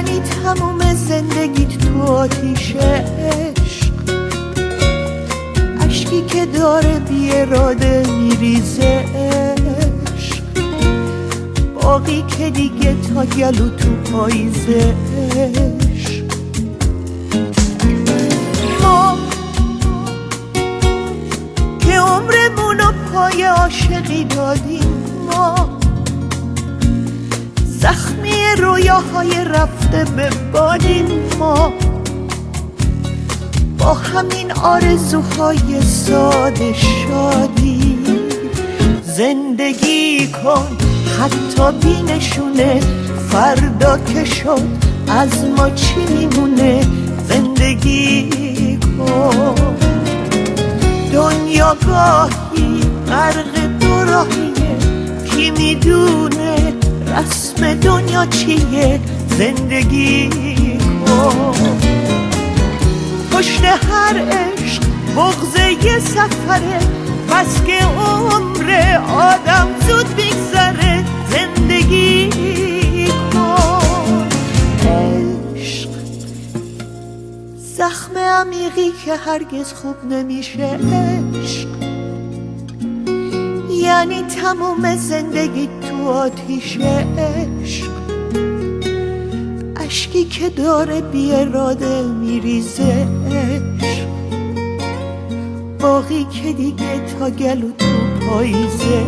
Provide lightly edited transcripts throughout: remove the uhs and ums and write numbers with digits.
یعنی تموم زندگیت تو آتیش عشق، اشکی که داره بی اراده میریزه عشق، باقی که دیگه تا گلو تو پاییزه عشق. ما که عمرمونو پای عاشقی دادیم، ما زخمی رویاهای رفته به بادیم، ما با همین آرزوهای ساده شادی. زندگی کن حتی بی نشونه، فردا که شد از ما چی میمونه. زندگی کن، دنیا گاهی غرق دو راهیه، کی میدونه رسم دنیا چیه. زندگی کن، پشت هر عشق بغض یه سفره، بس که عمر آدم زود بیگذره. زندگی کن، عشق زخم عمیقی که هرگز خوب نمیشه عشق، یعنی تموم زندگی تو آتیش عشق، اشکی که داره بی اراده میریزه عشق، باقی که دیگه تا گلو تو پاییزه.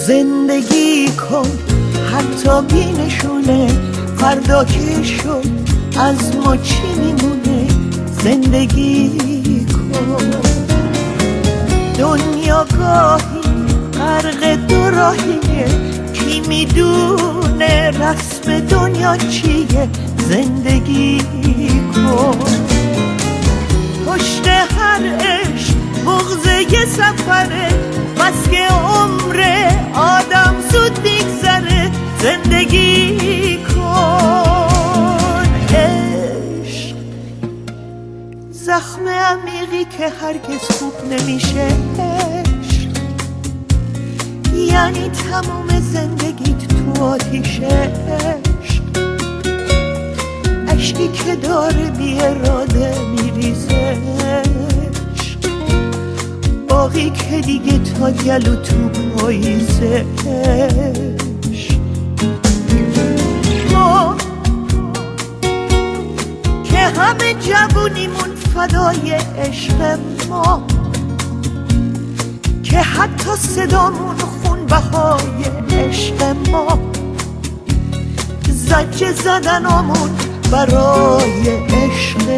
زندگی کن حتی بی نشونه، فردا که شد از ما چی میمونه. زندگی کن، دنیا گاهی غرق دو راهیه، کی میدونه رسم دنیا چیه. زندگی کن، پشت هر عشق بغض یه سفره، بس که عمر آدم زود بیگذره. زندگی کن، عشق زخم عمیقی که هرگز خوب نمیشه عشق، یعنی تموم زندگیت تو آتیش عشق، اشکی که داره بی اراده میریزه عشق، باقی که دیگه تا گلو تو پاییزه عشق. ما که همه جوونیمون فدای عشق، ما که حتی صدامون خون بهای عشق، ما زجه زدنامون برای عشق.